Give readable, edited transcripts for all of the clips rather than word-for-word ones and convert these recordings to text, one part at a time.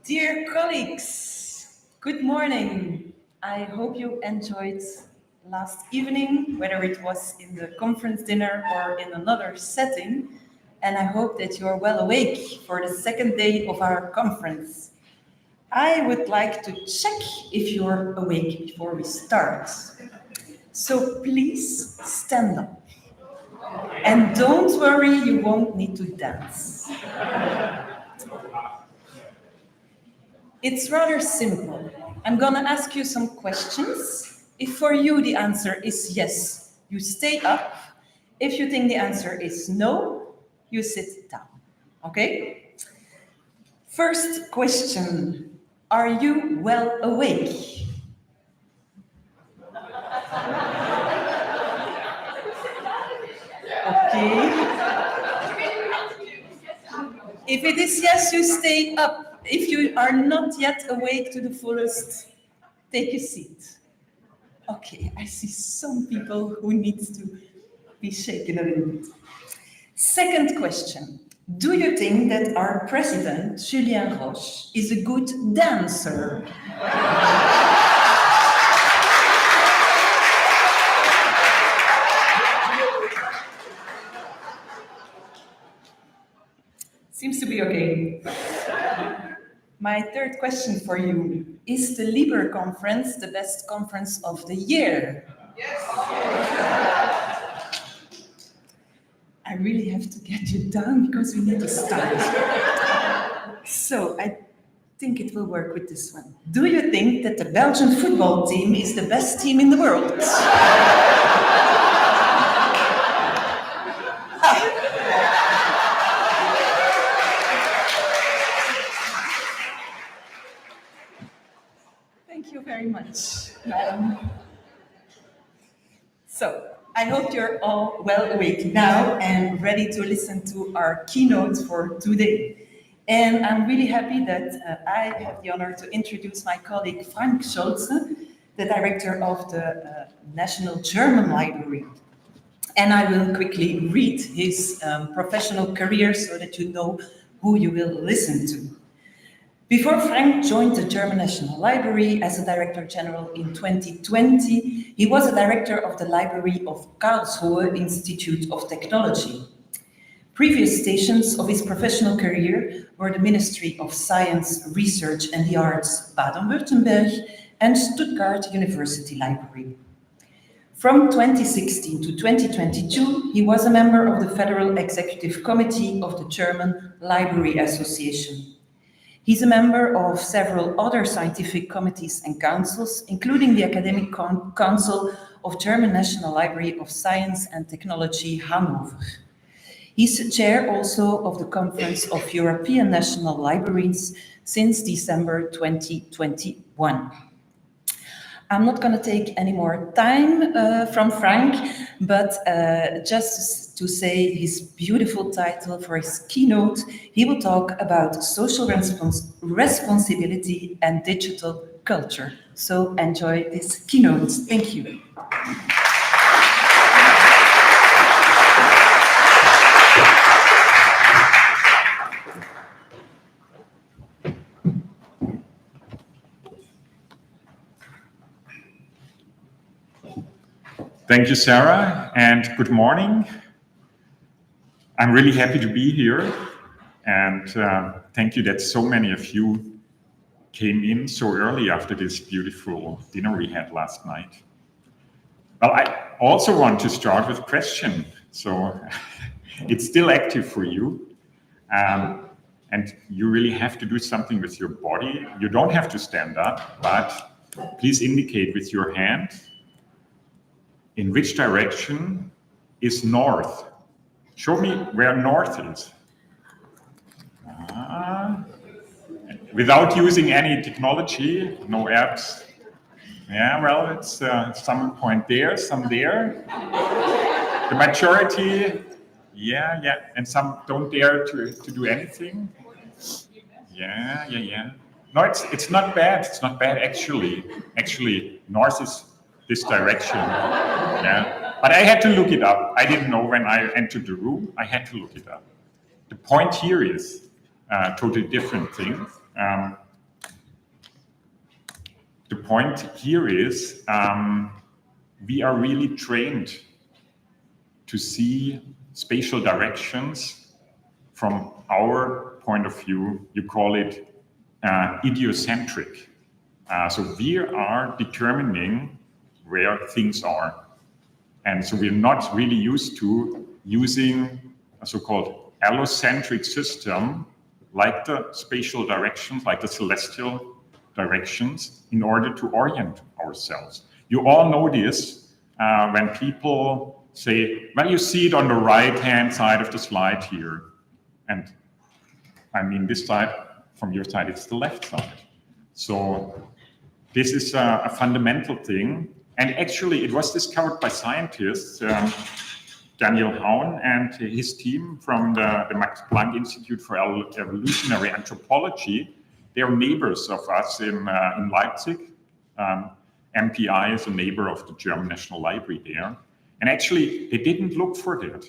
Dear colleagues, good morning. I hope you enjoyed last evening, whether it was in the conference dinner or in another setting, and I hope that you are well awake for the second day of our conference. I would like to check if you're awake before we start. So please stand up. And don't worry, you won't need to dance. It's rather simple. I'm gonna ask you some questions. If for you the answer is yes, you stay up. If you think the answer is no, you sit down. Okay? First question. Are you well awake? Okay. If it is yes, you stay up. If you are not yet awake to the fullest, take a seat. Okay, I see some people who need to be shaken a little bit. Second question. Do you think that our president, Julien Roche, is a good dancer? Seems to be okay. My third question for you. Is the LIBER conference the best conference of the year? Yes. I really have to get you down because we need to start. So I think it will work with this one. Do you think that the Belgian football team is the best team in the world? Thank you very much, madam. So, I hope you're all well awake now and ready to listen to our keynote for today. And I'm really happy that I have the honor to introduce my colleague Frank Scholze, the director of the National German Library. And I will quickly read his professional career so that you know who you will listen to. Before Frank joined the German National Library as a Director General in 2020, he was a director of the Library of Karlsruhe Institute of Technology. Previous stations of his professional career were the Ministry of Science, Research and the Arts, Baden-Württemberg, and Stuttgart University Library. From 2016 to 2022, he was a member of the Federal Executive Committee of the German Library Association. He's a member of several other scientific committees and councils, including the Academic Council of German National Library of Science and Technology, Hanover. He's chair also of the Conference of European National Libraries since December 2021. I'm not going to take any more time from Frank, but just to say his beautiful title for his keynote, he will talk about social responsibility and digital culture. So enjoy this keynote. Thank you. Thank you, Sarah, and good morning. I'm really happy to be here, and thank you that so many of you came in so early after this beautiful dinner we had last night. Well, I also want to start with a question, so it's still active for you, and you really have to do something with your body. You don't have to stand up, but please indicate with your hand in which direction is north. Show me where north is. Without using any technology, no apps. Yeah, well, it's some point there, some there. The majority, yeah, and some don't dare to do anything. Yeah. No, it's not bad. It's not bad actually. Actually, north is this direction. Yeah, but I had to look it up. I didn't know when I entered the room. I had to look it up. the point here is a totally different thing. The point here is we are really trained to see spatial directions from our point of view. You call it idiocentric. So we are determining where things are. And so we're not really used to using a so-called allocentric system like the spatial directions, like the celestial directions, in order to orient ourselves. You all know this when people say, well, you see it on the right-hand side of the slide here. And I mean, this side, from your side, it's the left side. So this is a fundamental thing. And actually, it was discovered by scientists, Daniel Haun and his team from the Max Planck Institute for Evolutionary Anthropology. They are neighbors of us in Leipzig. MPI is a neighbor of the German National Library there. And actually, they didn't look for that.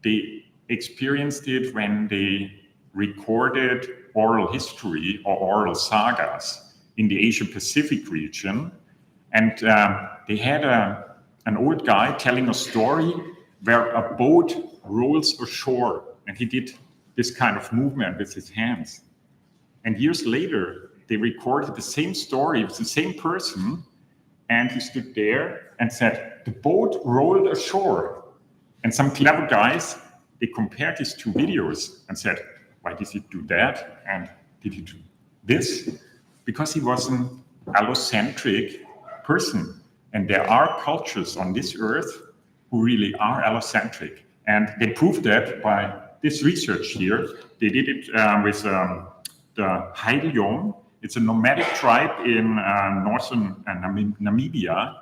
They experienced it when they recorded oral history or oral sagas in the Asia-Pacific region. And they had an old guy telling a story where a boat rolls ashore, and he did this kind of movement with his hands. And years later, they recorded the same story with the same person, and he stood there and said, the boat rolled ashore. And some clever guys, they compared these two videos and said, why did he do that? And did he do this? Because he was an allocentric person. And there are cultures on this earth who really are allocentric. And they proved that by this research here. They did it with the Haidilong. It's a nomadic tribe in northern Namibia.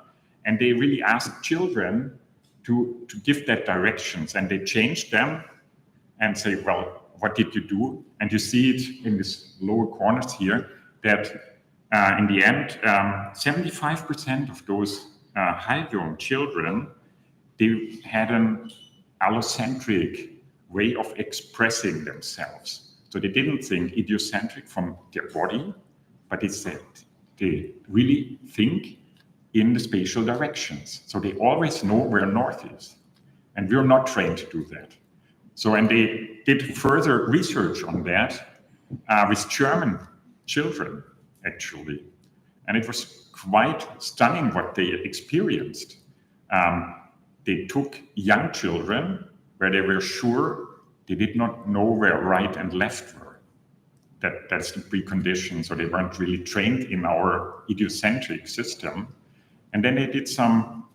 And they really asked children to give that directions. And they changed them and say, well, what did you do? And you see it in this lower corners here, that in the end, 75% of those Haidilong children, they had an allocentric way of expressing themselves. So they didn't think idiocentric from their body, but they said they really think in the spatial directions. So they always know where north is. And we're not trained to do that. So, and they did further research on that with German children, actually. And it was quite stunning what they experienced. They took young children where they were sure they did not know where right and left were. That's the precondition. So they weren't really trained in our idiocentric system. And then they did some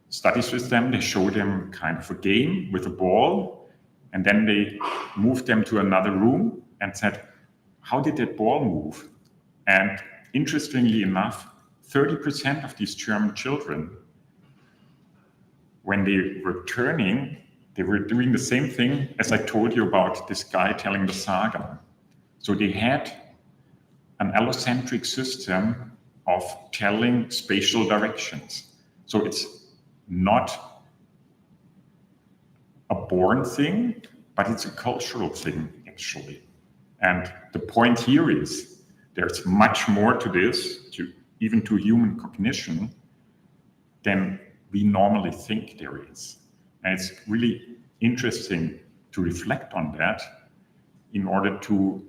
studies with them. They showed them kind of a game with a ball. And then they moved them to another room and said, how did that ball move? And interestingly enough, 30% of these German children, when they were turning, they were doing the same thing as I told you about this guy telling the saga. So they had an allocentric system of telling spatial directions. So it's not a born thing, but it's a cultural thing, actually. And the point here is there's much more to this, even to human cognition, than we normally think there is. And it's really interesting to reflect on that in order to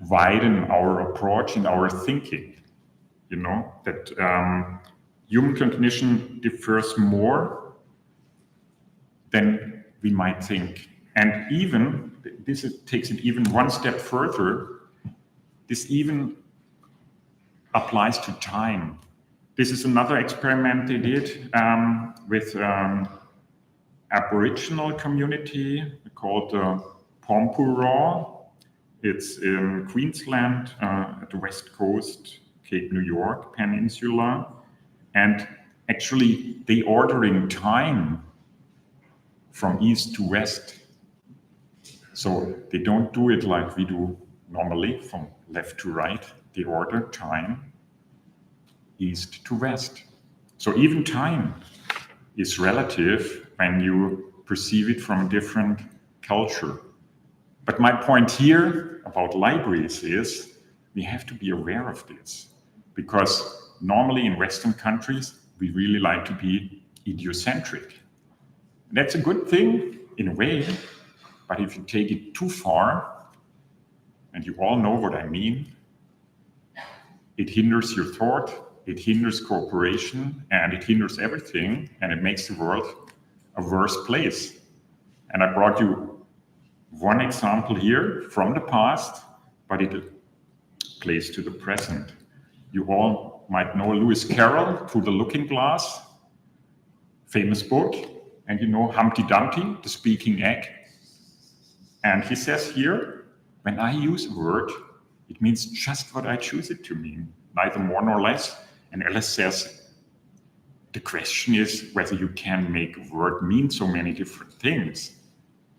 widen our approach and our thinking. You know, that human cognition differs more than we might think. And even, this takes it even one step further, this even applies to time. This is another experiment they did with Aboriginal community called Pompurong. It's in Queensland, at the west coast, Cape New York Peninsula. And actually, they ordering time from east to west. So they don't do it like we do normally, from left to right. They order time east to west. So even time is relative when you perceive it from a different culture. But my point here about libraries is we have to be aware of this, because normally in Western countries, we really like to be idiocentric. That's a good thing in a way, but if you take it too far, and you all know what I mean, it hinders your thought, it hinders cooperation, and it hinders everything, and it makes the world a worse place. And I brought you one example here from the past, but it plays to the present. You all might know Lewis Carroll, Through the Looking Glass, famous book, and you know Humpty Dumpty, the speaking egg. And he says here, when I use a word, it means just what I choose it to mean, neither more nor less. And Alice says, the question is whether you can make a word mean so many different things.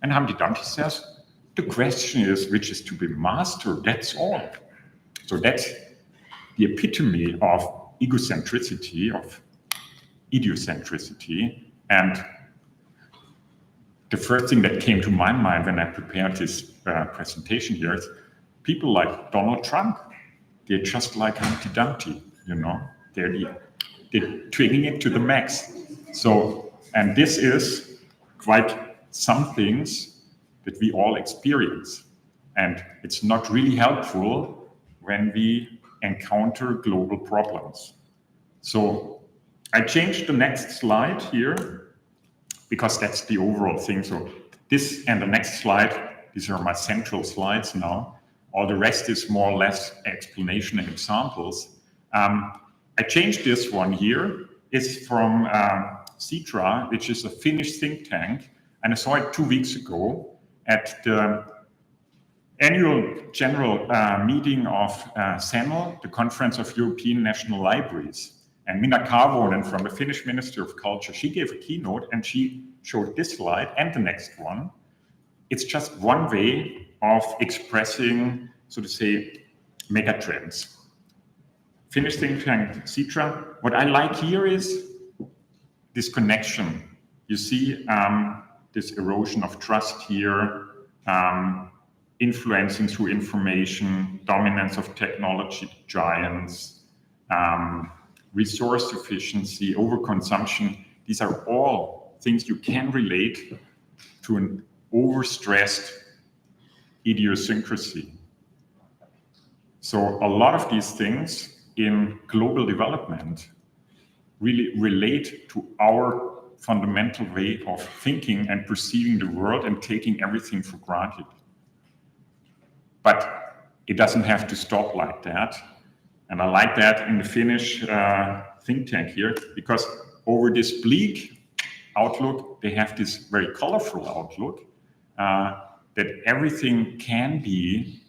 And Humpty Dumpty says, the question is which is to be mastered, that's all. So that's the epitome of egocentricity, of idiocentricity. And the first thing that came to my mind when I prepared this presentation here is people like Donald Trump. They're just like Humpty Dumpty, you know. They're tweaking it to the max. So, and this is quite some things that we all experience. And it's not really helpful when we encounter global problems. So I changed the next slide here because that's the overall thing. So this and the next slide, these are my central slides now. All the rest is more or less explanation and examples. I changed this one here. It's from Sitra, which is a Finnish think tank. And I saw it 2 weeks ago at the annual general meeting of CENL, the Conference of European National Libraries. And Minna Kaavuonen from the Finnish Minister of Culture, she gave a keynote and she showed this slide and the next one. It's just one way of expressing, so to say, megatrends. Finnish think tank Sitra. What I like here is this connection. You see this erosion of trust here, influencing through information, dominance of technology giants, resource sufficiency, overconsumption. These are all things you can relate to an overstressed idiosyncrasy. So a lot of these things in global development really relate to our fundamental way of thinking and perceiving the world and taking everything for granted. But it doesn't have to stop like that. And I like that in the Finnish think tank here, because over this bleak outlook, they have this very colorful outlook that everything can be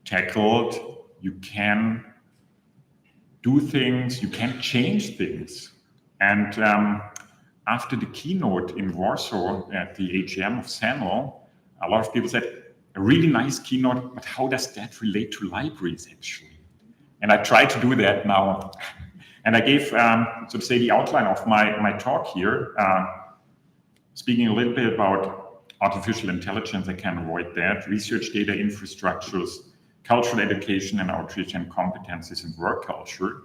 tackled, you can do things, you can change things. And after the keynote in Warsaw at the AGM of CENL, a lot of people said, a really nice keynote, but how does that relate to libraries actually? And I try to do that now. And I gave, so to say, the outline of my talk here, speaking a little bit about artificial intelligence, I can't avoid that, research data infrastructures, cultural education and outreach and competencies in work culture,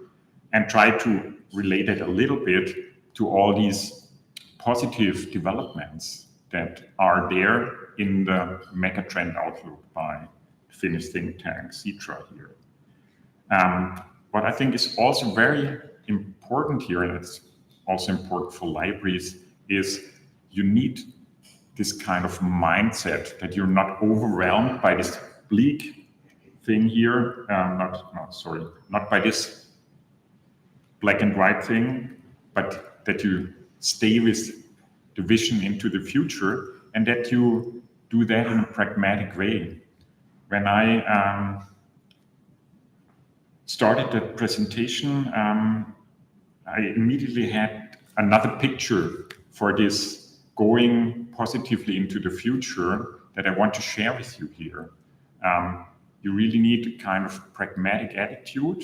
and try to relate it a little bit to all these positive developments that are there in the megatrend outlook by the Finnish think tank Sitra here. What I think is also very important here, and it's also important for libraries, is you need this kind of mindset that you're not overwhelmed by this bleak thing here, not by this black and white thing, but that you stay with the vision into the future and that you do that in a pragmatic way. When I started the presentation, I immediately had another picture for this going positively into the future that I want to share with you here. You really need a kind of pragmatic attitude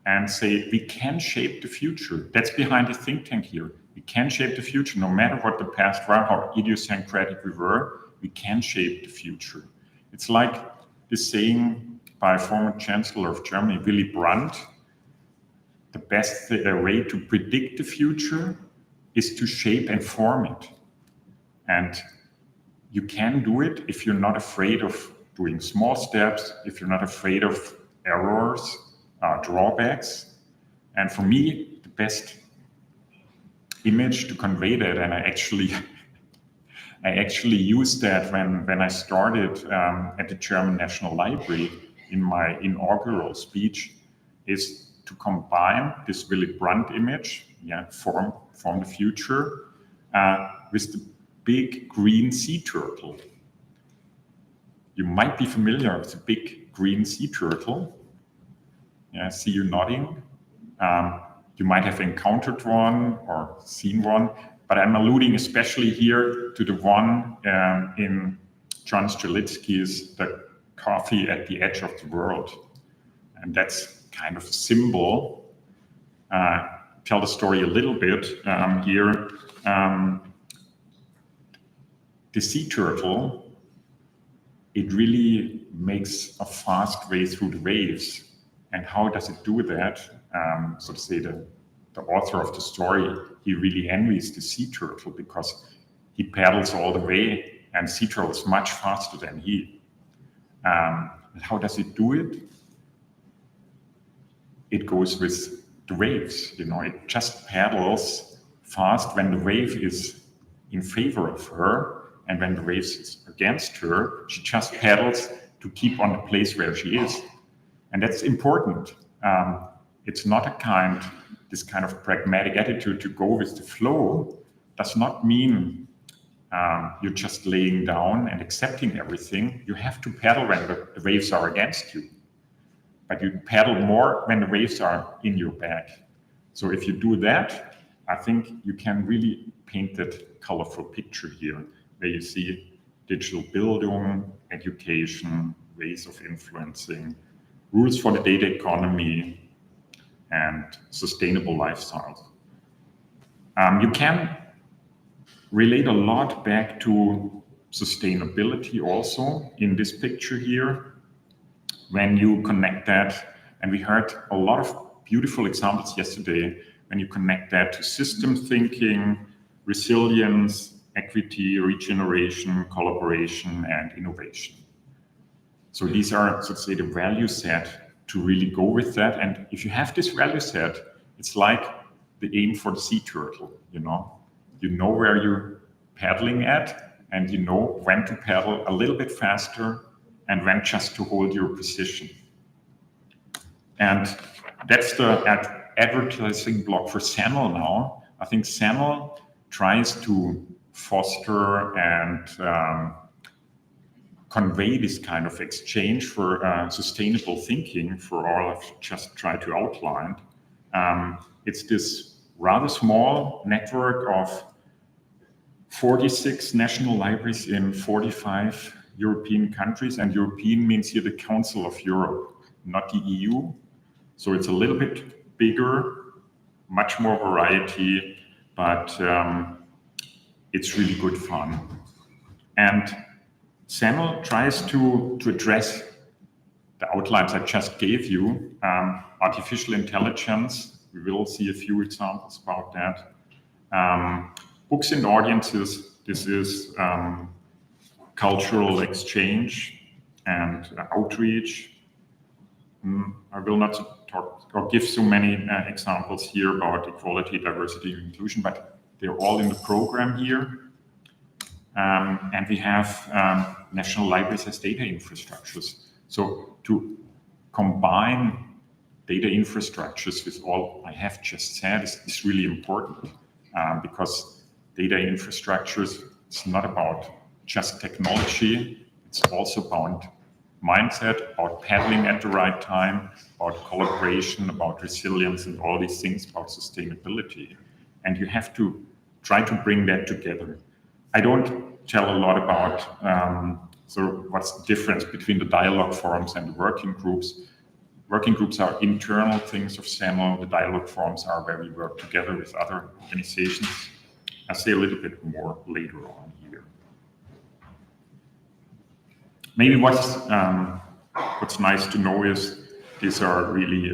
and say, we can shape the future. That's behind the think tank here. We can shape the future no matter what the past were, how idiosyncratic we were. we can shape the future. It's like this saying by former Chancellor of Germany, Willy Brandt, the best way to predict the future is to shape and form it. And you can do it if you're not afraid of doing small steps, if you're not afraid of errors, drawbacks. And for me, the best image to convey that, and I actually used that when I started at the German National Library in my inaugural speech, is to combine this Willy Brandt image, form the future, with the big green sea turtle. You might be familiar with the big green sea turtle. I see you nodding. You might have encountered one or seen one, but I'm alluding especially here to the one in John Strelitzky's The Coffee at the Edge of the World. And that's kind of a symbol. Tell the story a little bit here. The sea turtle, it really makes a fast way through the waves. And how does it do that? So to say, the author of the story, he really envies the sea turtle because he paddles all the way, and sea turtle is much faster than he. And how does it do it? It goes with the waves. It just paddles fast when the wave is in favor of her, and when the wave is against her, she just paddles to keep on the place where she is. And that's important. It's not this kind of pragmatic attitude to go with the flow does not mean you're just laying down and accepting everything. You have to paddle when the waves are against you, but you paddle more when the waves are in your back. So if you do that, I think you can really paint that colorful picture here, where you see digital Bildung, education, ways of influencing, rules for the data economy, and sustainable lifestyles. You can relate a lot back to sustainability also in this picture here, when you connect that, and we heard a lot of beautiful examples yesterday, when you connect that to system thinking, resilience, equity, regeneration, collaboration, and innovation. So these are, so to say, the value set to really go with that. And if you have this value set, it's like the aim for the sea turtle, You know where you're paddling at, and you know when to paddle a little bit faster and when just to hold your position. And that's the advertising block for SANL now. I think SANL tries to foster and convey this kind of exchange for sustainable thinking for all I've just tried to outline. It's this rather small network of 46 national libraries in 45 European countries, and European means here the Council of Europe, not the EU. So it's a little bit bigger, much more variety, but it's really good fun. And SANL tries to address the outlines I just gave you, artificial intelligence. We will see a few examples about that. Books and audiences, this is cultural exchange and outreach. I will not talk or give so many examples here about equality, diversity, and inclusion, but they're all in the program here. And we have national libraries as data infrastructures. So to combine data infrastructures with all I have just said is really important, because data infrastructures, it's not about just technology, it's also about mindset, about paddling at the right time, about collaboration, about resilience, and all these things, about sustainability. And you have to try to bring that together. I don't tell a lot about so what's the difference between the dialogue forums and the working groups. Working groups are internal things of SANL. The dialogue forums are where we work together with other organizations. I'll say a little bit more later on here. Maybe what's nice to know is these are really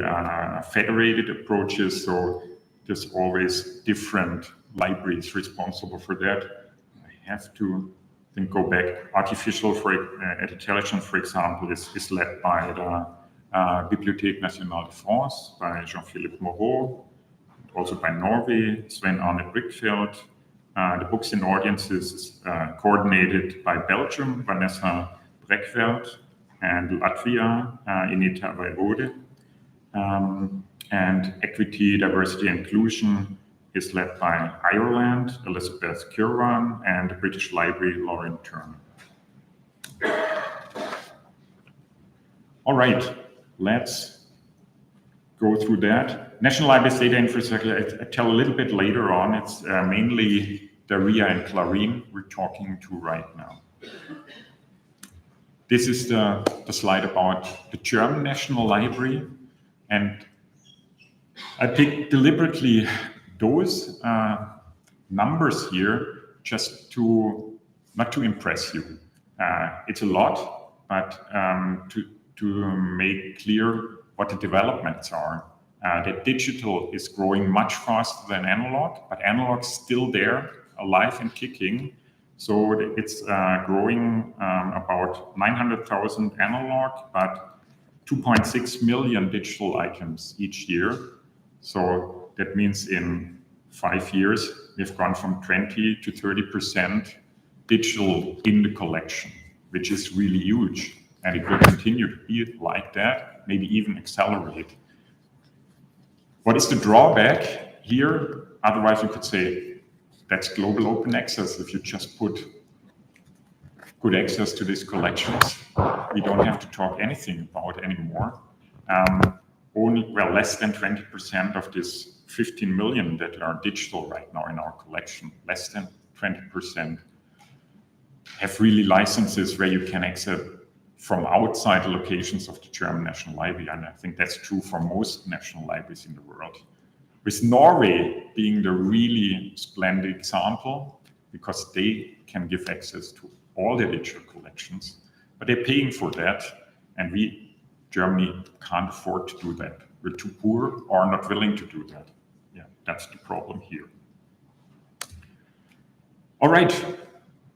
federated approaches, so there's always different libraries responsible for that. I have to then go back. Artificial intelligence, for example, is led by the Bibliothèque Nationale de France, by Jean-Philippe Moreau, also by Norway, Sven Arne Brickfeld. The Books and Audiences is coordinated by Belgium, Vanessa Brekveld, and Latvia, Ineta Vajvode. And Equity, Diversity, Inclusion is led by Ireland, Elizabeth Curran, and the British Library, Lauren Turner. All right, let's go through that. National Libraries data infrastructure, I tell a little bit later on. It's mainly Daria and Clarine we're talking to right now. This is the slide about the German National Library, and I picked deliberately those numbers here just not to impress you. It's a lot, but to make clear what the developments are. That digital is growing much faster than analog, but analog's still there, alive and kicking. So it's growing about 900,000 analog, but 2.6 million digital items each year. So that means in 5 years, we've gone from 20 to 30% digital in the collection, which is really huge. And it will continue to be like that, maybe even accelerate. What is the drawback here? Otherwise, you could say that's global open access. If you just put good access to these collections, we don't have to talk anything about anymore. Less than 20% of this 15 million that are digital right now in our collection, less than 20% have really licenses where you can access from outside the locations of the German National Library. And I think that's true for most national libraries in the world. With Norway being the really splendid example, because they can give access to all their digital collections, but they're paying for that, and Germany can't afford to do that. We're too poor or not willing to do that. Yeah, that's the problem here. All right,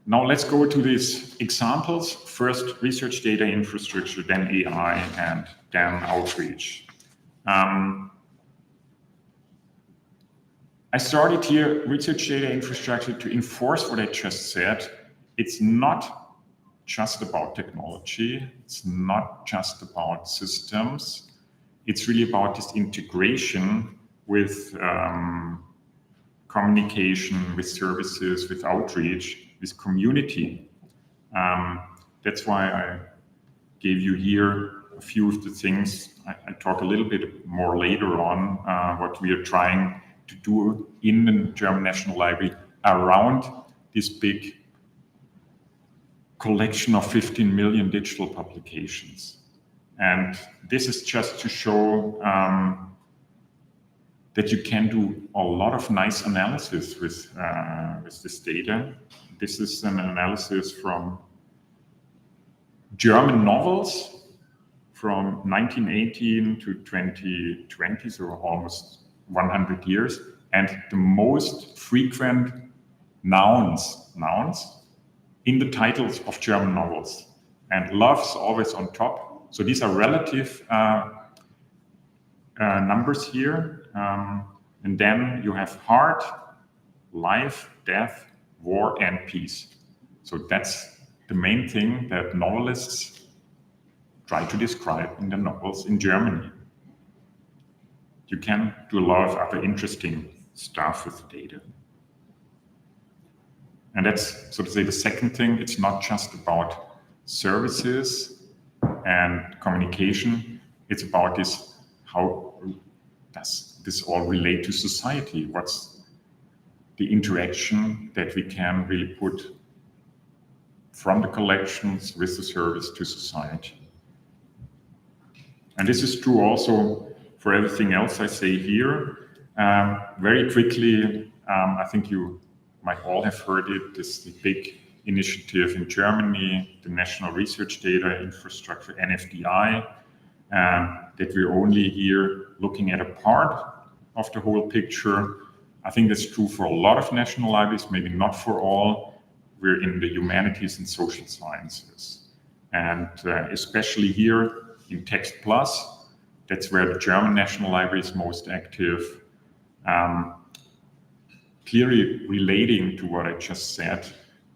now let's go to these examples. First, research data infrastructure, then AI, and then outreach. I started here, research data infrastructure, to enforce what I just said. It's not just about technology. It's not just about systems. It's really about this integration with communication, with services, with outreach, with community. That's why I gave you here a few of the things. I talk a little bit more later on what we are trying to do in the German National Library around this big collection of 15 million digital publications. And this is just to show that you can do a lot of nice analysis with this data. This is an analysis from German novels from 1918 to 2020, so almost 100 years, and the most frequent nouns in the titles of German novels. And love's always on top. So these are relative numbers here. And then you have heart, life, death, war, and peace. So that's the main thing that novelists try to describe in the novels in Germany. You can do a lot of other interesting stuff with the data. And that's, so to say, the second thing. It's not just about services and communication. It's about this, how does this all relate to society? What's the interaction that we can really put from the collections with the service to society? And this is true also for everything else I say here. Very quickly, I think you might all have heard it, this big initiative in Germany, the National Research Data Infrastructure, NFDI, that we're only here looking at a part of the whole picture. I think that's true for a lot of national libraries, maybe not for all. We're in the humanities and social sciences. And especially here in Text Plus, that's where the German National Library is most active. Clearly relating to what I just said,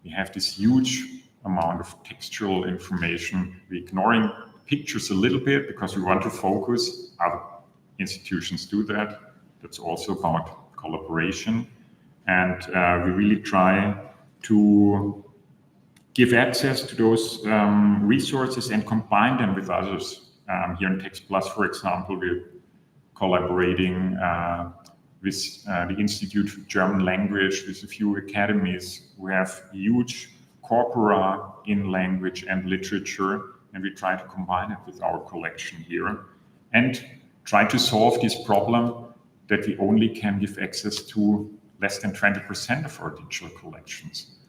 we have this huge amount of textual information. We're ignoring pictures a little bit because we want to focus. Other institutions do that. That's also about collaboration. And we really try to give access to those resources and combine them with others. Here in Text Plus, for example, we're collaborating with the Institute for German Language, with a few academies who have huge corpora in language and literature, and we try to combine it with our collection here and try to solve this problem that we only can give access to less than 20% of our digital collections.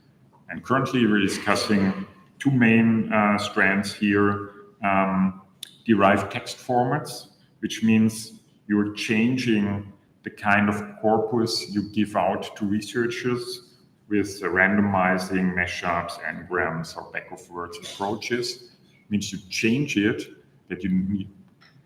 And currently we're discussing two main strands here, derived text formats, which means you're changing the kind of corpus you give out to researchers with randomizing, mashups, anagrams, or back-of-words approaches. It means you change it, that you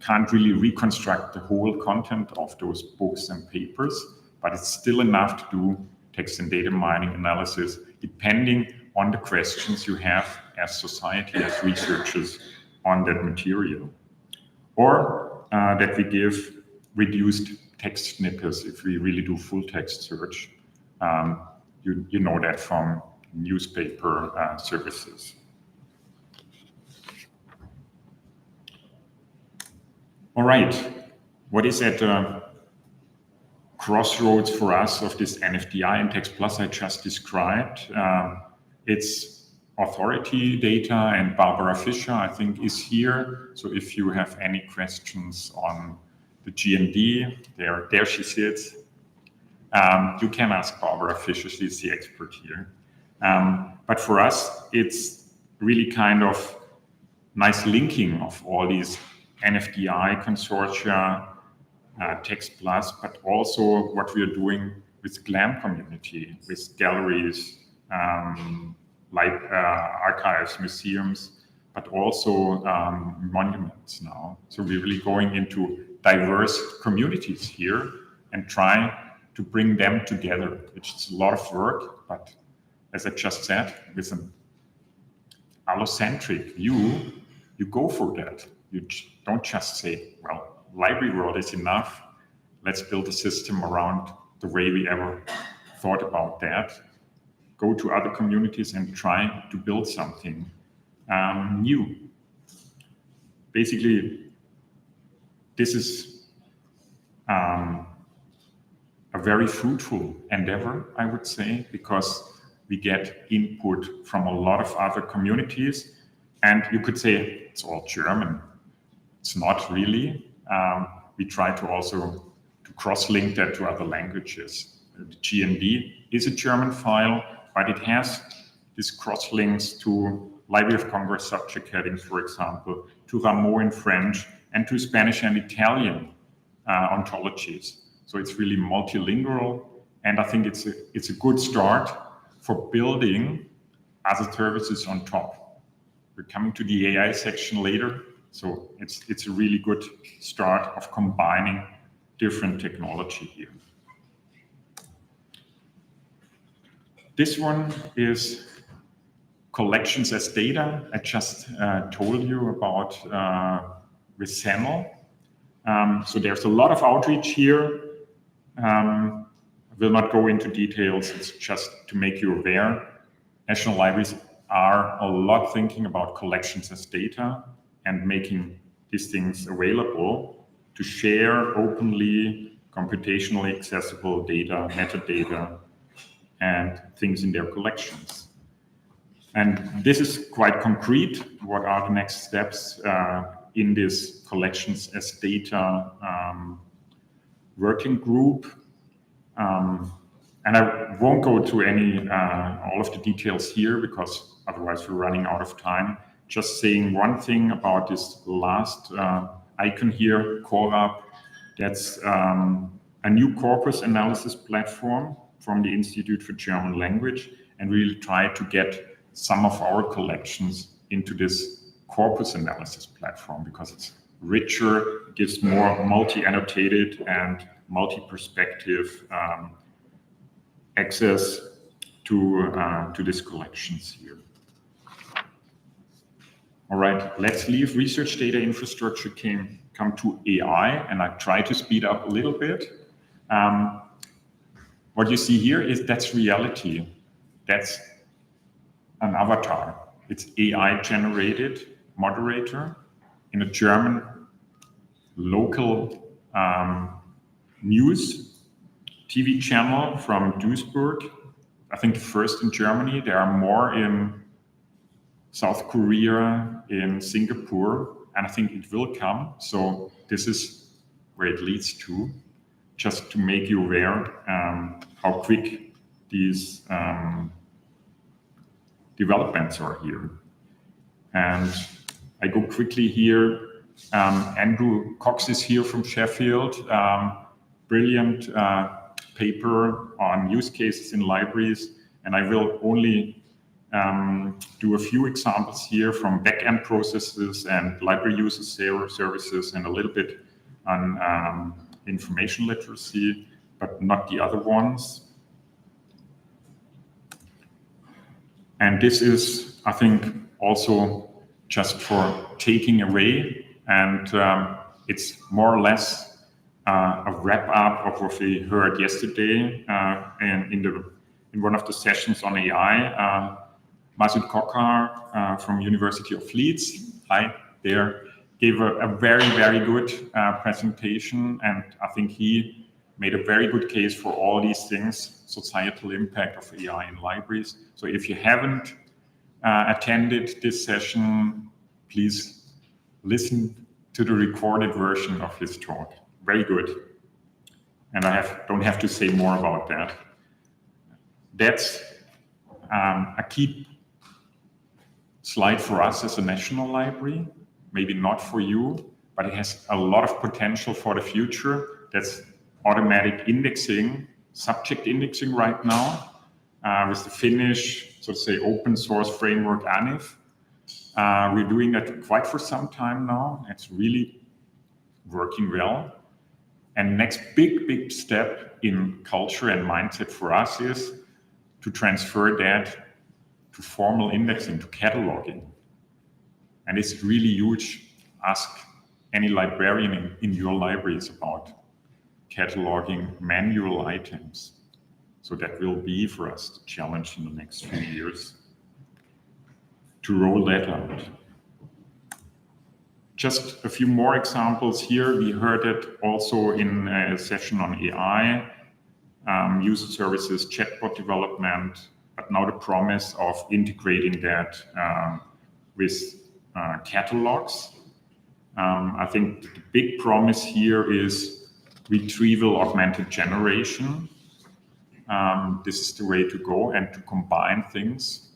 can't really reconstruct the whole content of those books and papers, but it's still enough to do text and data mining analysis, depending on the questions you have as society, as researchers on that material. Or that we give reduced text snippets if we really do full text search. You know that from newspaper services. All right, what is at the crossroads for us of this NFDI and Text Plus I just described? It's authority data, and Barbara Fischer, I think, is here. So if you have any questions on the GND, there she sits. You can ask Barbara Fischer, she's the expert here. But for us, it's really kind of nice linking of all these NFDI consortia, Text Plus, but also what we are doing with GLAM community, with galleries, archives, museums, but also monuments now. So we're really going into diverse communities here and trying to bring them together. It's a lot of work, but as I just said, with an allocentric view, you go for that. You don't just say, well, library world is enough. Let's build a system around the way we ever thought about that. Go to other communities and try to build something new. Basically, this is a very fruitful endeavor, I would say, because we get input from a lot of other communities. And you could say it's all German. It's not really. We try to also to cross-link that to other languages. The GND is a German file, but it has these cross-links to Library of Congress subject headings, for example, to Rameau in French, and to Spanish and Italian ontologies. So it's really multilingual, and I think it's a good start for building other services on top. We're coming to the AI section later, so it's a really good start of combining different technology here. This one is collections as data. I just told you about with SAML. So there's a lot of outreach here. I will not go into details. It's just to make you aware. National libraries are a lot thinking about collections as data and making these things available to share openly, computationally accessible data, metadata, and things in their collections. And this is quite concrete. What are the next steps in this collections as data working group? And I won't go to all of the details here because otherwise we're running out of time. Just saying one thing about this last icon here, CoreUp. That's a new corpus analysis platform from the Institute for German Language, and we'll try to get some of our collections into this corpus analysis platform because it's richer, gives more multi-annotated and multi-perspective access to these collections here. All right, let's leave research data infrastructure, come to AI, and I try to speed up a little bit. What you see here is that's reality. That's an avatar. It's AI generated moderator in a German local news TV channel from Duisburg. I think the first in Germany. There are more in South Korea, in Singapore, and I think it will come. So this is where it leads to, just to make you aware how quick these developments are here. And I go quickly here. Andrew Cox is here from Sheffield. Brilliant paper on use cases in libraries. And I will only do a few examples here from backend processes and library user services and a little bit on information literacy, but not the other ones. And this is, I think, also just for taking away, and it's more or less a wrap up of what we heard yesterday in one of the sessions on AI. Masoud Kokar from University of Leeds, hi there, gave a very, very good presentation, and I think he made a very good case for all these things, societal impact of AI in libraries. So if you haven't attended this session, please listen to the recorded version of his talk. Very good. And I don't have to say more about that. That's a key slide for us as a national library, maybe not for you, but it has a lot of potential for the future. That's automatic indexing, subject indexing right now, with the Finnish, so to say, open source framework ANIF. We're doing that quite for some time now. It's really working well. And next big step in culture and mindset for us is to transfer that to formal indexing, to cataloging. And it's really huge. Ask any librarian in your libraries about cataloging manual items. So that will be for us the challenge in the next few years to roll that out. Just a few more examples here. We heard it also in a session on AI, user services, chatbot development, but now the promise of integrating that with catalogs. I think the big promise here is retrieval augmented generation. This is the way to go, and to combine things.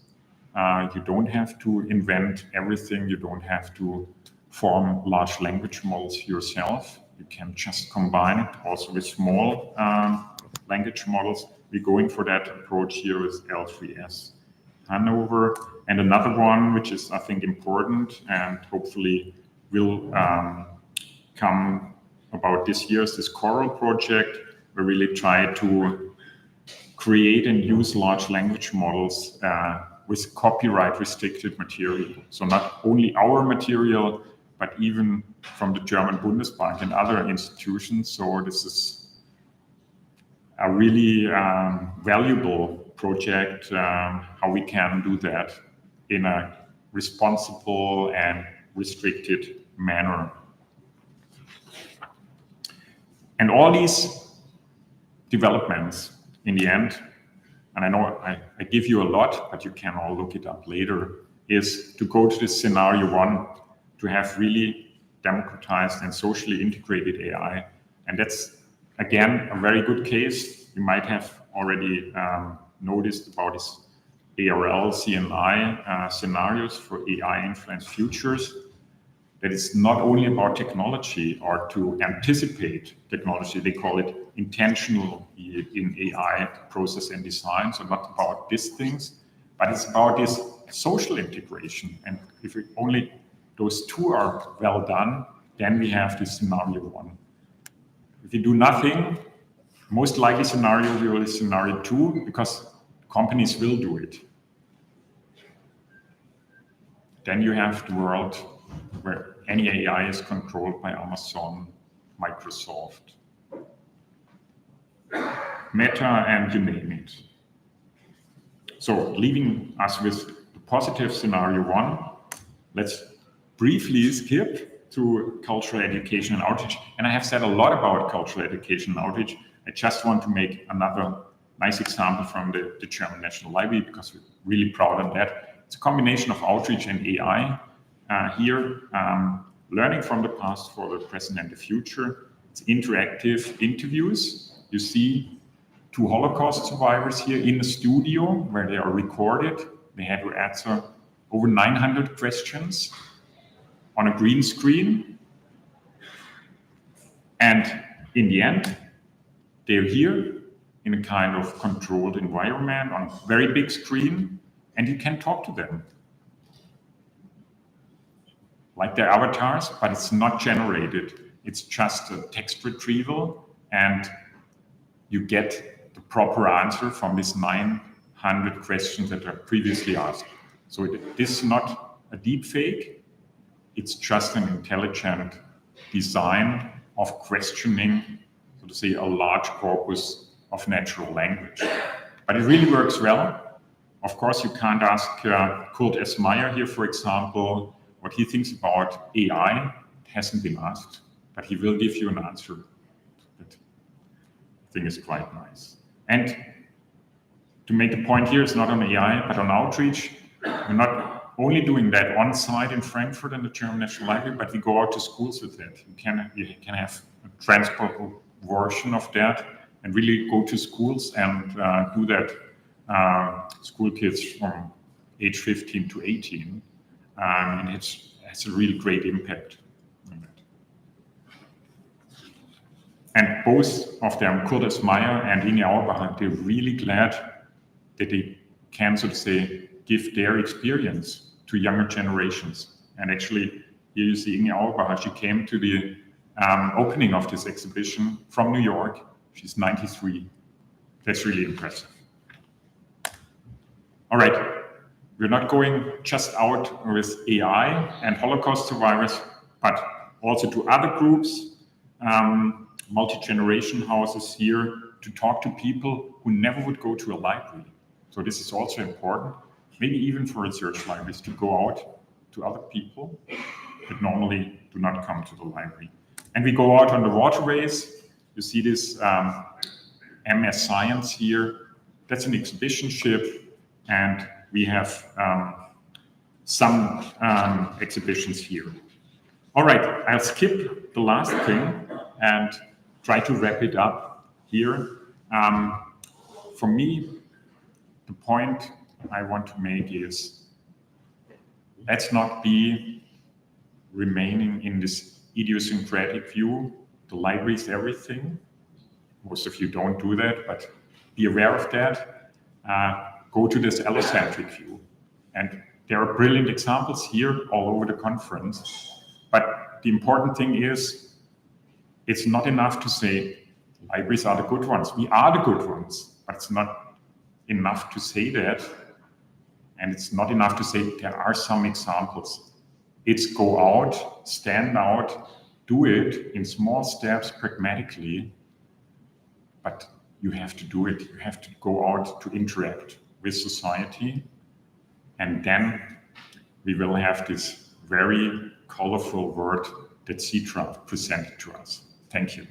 You don't have to invent everything. You don't have to form large language models yourself. You can just combine it also with small language models. We're going for that approach here with L3S Hanover. And another one, which is, I think, important and hopefully will come about this year, is this Coral project. We really try to create and use large language models with copyright restricted material. So not only our material, but even from the German Bundesbank and other institutions. So this is a really valuable project, how we can do that in a responsible and restricted manner. And all these developments in the end, and I know I give you a lot, but you can all look it up later, is to go to this scenario one, to have really democratized and socially integrated AI. And that's, again, a very good case. You might have already noticed about this ARL, CNI scenarios for AI-influenced futures, that it's not only about technology or to anticipate technology, they call it intentional in AI process and design, so not about these things, but it's about this social integration. And if only those two are well done, then we have this scenario one. If you do nothing, most likely scenario will be scenario two, because companies will do it. Then you have the world where any AI is controlled by Amazon, Microsoft, Meta, and you name it. So leaving us with the positive scenario one, let's briefly skip to cultural education and outreach. And I have said a lot about cultural education and outreach. I just want to make another nice example from the German National Library, because we're really proud of that. It's a combination of outreach and AI. Here, learning from the past for the present and the future. It's interactive interviews. You see 2 Holocaust survivors here in the studio where they are recorded. They had to answer over 900 questions on a green screen. And in the end, they're here in a kind of controlled environment on a very big screen, and you can talk to them like their avatars, but it's not generated. It's just a text retrieval, and you get the proper answer from these 900 questions that are previously asked. So this is not a deep fake. It's just an intelligent design of questioning, so to say, a large corpus of natural language. But it really works well. Of course, you can't ask Kurt S. Meyer here, for example, what he thinks about AI. It hasn't been asked, but he will give you an answer that I think is quite nice. And to make a point here, it's not on AI, but on outreach. We're not only doing that on site in Frankfurt in the German National Library, but we go out to schools with that. You can have a transport version of that and really go to schools and do that. School kids from age 15 to 18. And it has a really great impact on that. And both of them, Kurt S. Meyer and Inge Auerbach, they're really glad that they can, so to say, give their experience to younger generations. And actually, here you see Inge Auerbach. She came to the opening of this exhibition from New York. She's 93. That's really impressive. All right. We're not going just out with AI and Holocaust survivors, but also to other groups, multi-generation houses here, to talk to people who never would go to a library. So this is also important, maybe even for research libraries, to go out to other people that normally do not come to the library. And we go out on the waterways. You see this MS Science here. That's an exhibition ship, and we have some exhibitions here. All right, I'll skip the last thing and try to wrap it up here. For me, the point I want to make is, let's not be remaining in this idiosyncratic view. The library is everything. Most of you don't do that, but be aware of that. Go to this allocentric view. And there are brilliant examples here all over the conference. But the important thing is, it's not enough to say libraries are the good ones. We are the good ones, but it's not enough to say that. And it's not enough to say there are some examples. It's go out, stand out, do it in small steps pragmatically, but you have to do it. You have to go out to interact with society, and then we will have this very colorful world that Citra presented to us. Thank you.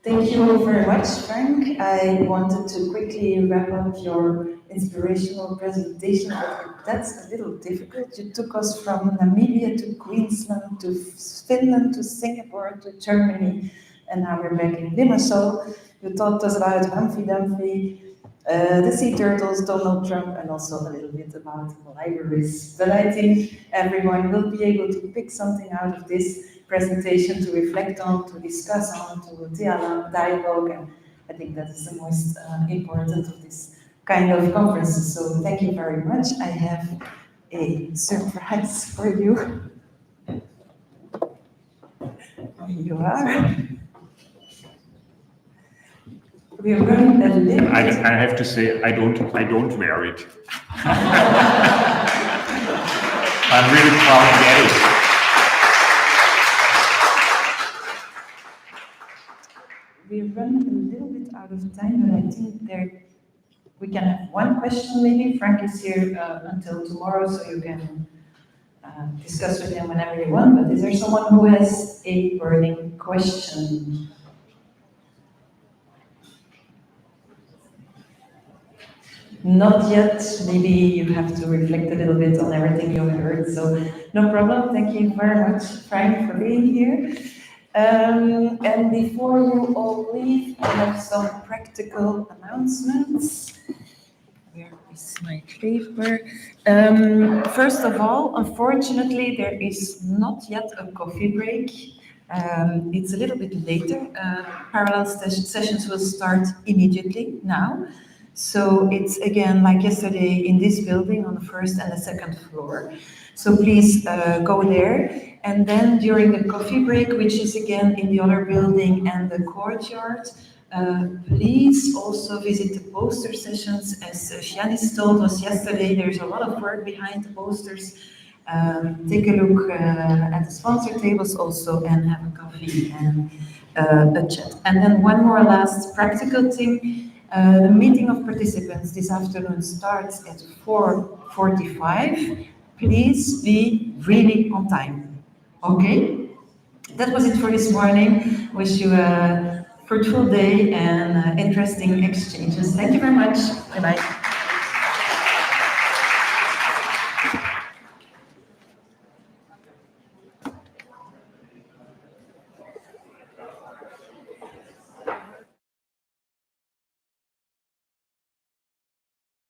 Thank you very much, Frank. I wanted to quickly wrap up your inspirational presentation, but that's a little difficult. You took us from Namibia to Queensland to Finland to Singapore to Germany, and now we're back in Limassol. You taught us about Humphrey Dumphrey, the sea turtles, Donald Trump, and also a little bit about libraries. But I think everyone will be able to pick something out of this presentation to reflect on, to discuss on, to dialogue, and I think that is the most important of this kind of conferences. So thank you very much. I have a surprise for you. Here you are. We are running a little. I have to say I don't wear it. I'm really proud to get it. We're running a little bit out of time, but I think we can have one question maybe. Frank is here until tomorrow, so you can discuss with him whenever you want. But is there someone who has a burning question? Not yet. Maybe you have to reflect a little bit on everything you heard. So no problem. Thank you very much, Frank, for being here. And before you all leave, I have some practical announcements. Where is my paper? First of all, unfortunately, there is not yet a coffee break. It's a little bit later. Parallel sessions will start immediately now. So it's again like yesterday in this building on the first and the second floor. So please go there. And then during the coffee break, which is again in the other building and the courtyard, please also visit the poster sessions. As Giannis told us yesterday, there's a lot of work behind the posters. Take a look at the sponsor tables also and have a coffee and a chat. And then one more last practical thing. The meeting of participants this afternoon starts at 4:45. Please be really on time. Okay? That was it for this morning. Wish you a fruitful day and interesting exchanges. Thank you very much. Bye-bye.